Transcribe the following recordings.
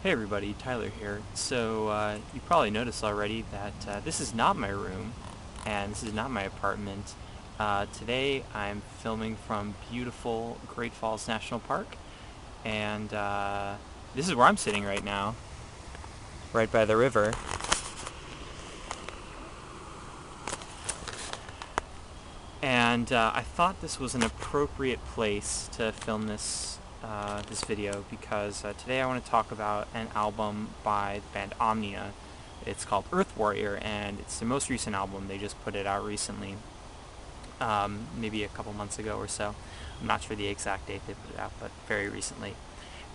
Hey everybody, Tyler here. So you probably noticed already that this is not my room and this is not my apartment. Today I'm filming from beautiful Great Falls National Park, and this is where I'm sitting right now, right by the river. And I thought this was an appropriate place to film this video because today I want to talk about an album by the band Omnia. It's called Earth Warrior, and it's the most recent album. They just put it out recently, maybe a couple months ago or so. I'm not sure the exact date they put it out, but very recently.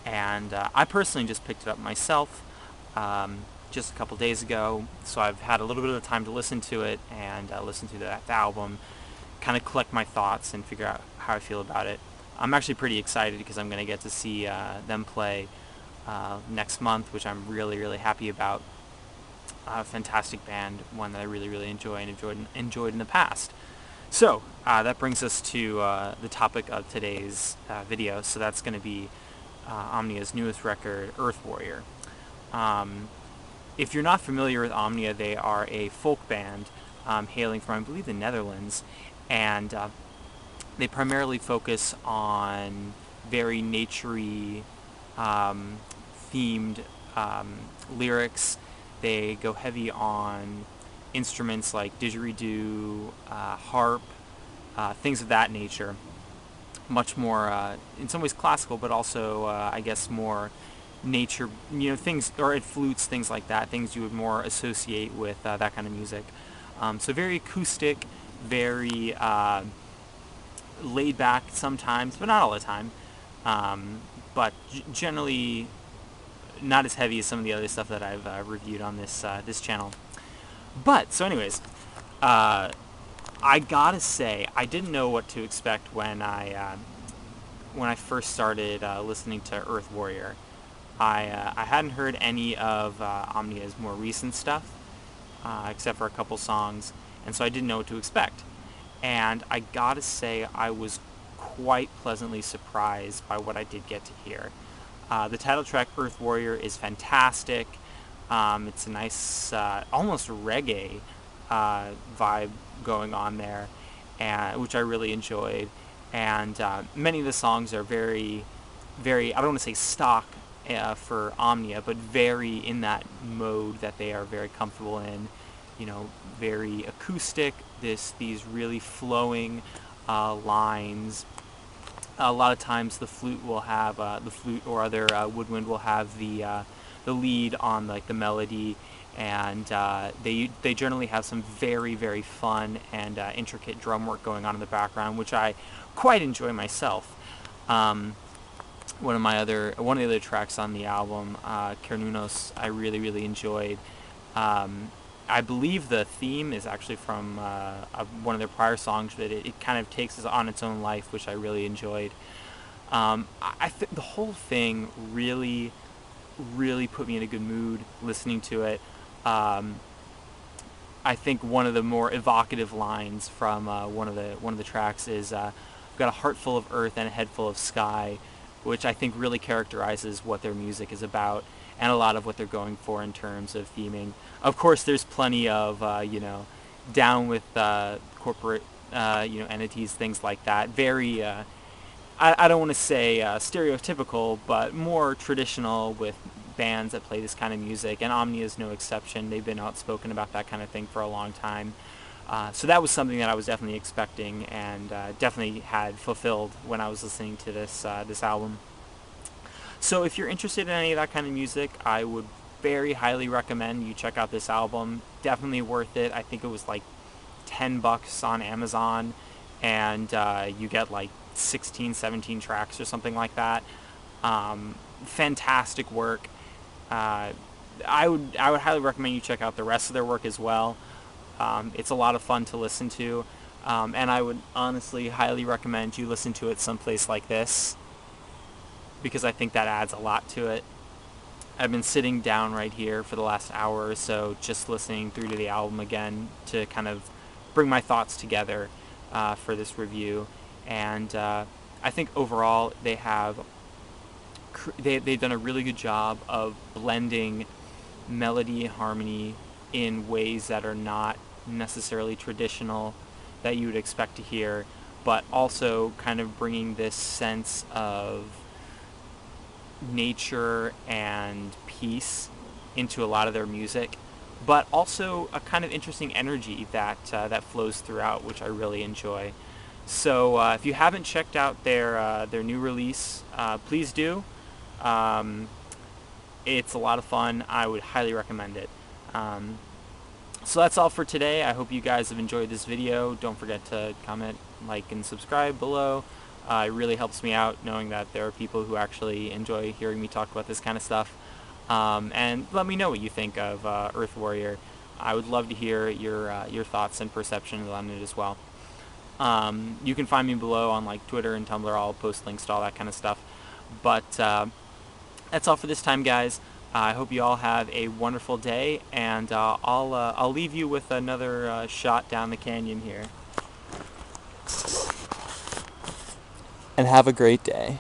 And I personally just picked it up myself just a couple days ago, so I've had a little bit of time to listen to it and listen to the album, kind of collect my thoughts and figure out how I feel about it. I'm actually pretty excited because I'm going to get to see them play next month, which I'm really, really happy about. Fantastic band, one that I really, really enjoy and enjoyed in the past. So that brings us to the topic of today's video. So that's going to be Omnia's newest record, Earth Warrior. If you're not familiar with Omnia, they are a folk band hailing from, I believe, the Netherlands, and they primarily focus on very nature-y themed lyrics. They go heavy on instruments like didgeridoo, harp, things of that nature. Much more, in some ways, classical, but also, I guess, more nature, things, or flutes, things like that, things you would more associate with that kind of music. So very acoustic, very laid back sometimes, but not all the time. But generally not as heavy as some of the other stuff that I've reviewed on this channel. But so, anyways, I gotta say I didn't know what to expect when I first started listening to Earth Warrior. I hadn't heard any of Omnia's more recent stuff, except for a couple songs, and so I didn't know what to expect. And I gotta say I was quite pleasantly surprised by what I did get to hear. The title track, Earth Warrior, is fantastic. It's a nice, almost reggae vibe going on there, which I really enjoyed. And many of the songs are very, very, I don't want to say stock for Omnia, but very in that mode that they are very comfortable in. Very acoustic. These really flowing lines. A lot of times the flute will have the flute or other woodwind will have the lead on like the melody, and they generally have some very, very fun and intricate drum work going on in the background, which I quite enjoy myself. One of the other tracks on the album, Kernunos, I really, really enjoyed. I believe the theme is actually from one of their prior songs, but it kind of takes us on its own life, which I really enjoyed. I think the whole thing really, really put me in a good mood listening to it. I think one of the more evocative lines from one of the tracks is, "I've got a heart full of earth and a head full of sky," which I think really characterizes what their music is about and a lot of what they're going for in terms of theming. Of course, there's plenty of down with corporate entities, things like that. Very I don't want to say stereotypical, but more traditional with bands that play this kind of music, and Omnia is no exception. They've been outspoken about that kind of thing for a long time. So that was something that I was definitely expecting, and definitely had fulfilled when I was listening to this album. So if you're interested in any of that kind of music, I would very highly recommend you check out this album. Definitely worth it. I think it was like $10 on Amazon, and you get like 16, 17 tracks or something like that. Fantastic work. I would highly recommend you check out the rest of their work as well. It's a lot of fun to listen to, and I would honestly highly recommend you listen to it someplace like this, because I think that adds a lot to it. I've been sitting down right here for the last hour or so just listening through to the album again to kind of bring my thoughts together for this review, and I think overall they have they've done a really good job of blending melody and harmony in ways that are not necessarily traditional that you would expect to hear, but also kind of bringing this sense of nature and peace into a lot of their music, but also a kind of interesting energy that flows throughout, which I really enjoy. So if you haven't checked out their new release, please do. It's a lot of fun. I would highly recommend it. So that's all for today. I hope you guys have enjoyed this video. Don't forget to comment, like, and subscribe below. It really helps me out knowing that there are people who actually enjoy hearing me talk about this kind of stuff. And let me know what you think of Earth Warrior. I would love to hear your thoughts and perceptions on it as well. You can find me below on like Twitter and Tumblr. I'll post links to all that kind of stuff. But that's all for this time, guys. I hope you all have a wonderful day, and I'll leave you with another shot down the canyon here. And have a great day.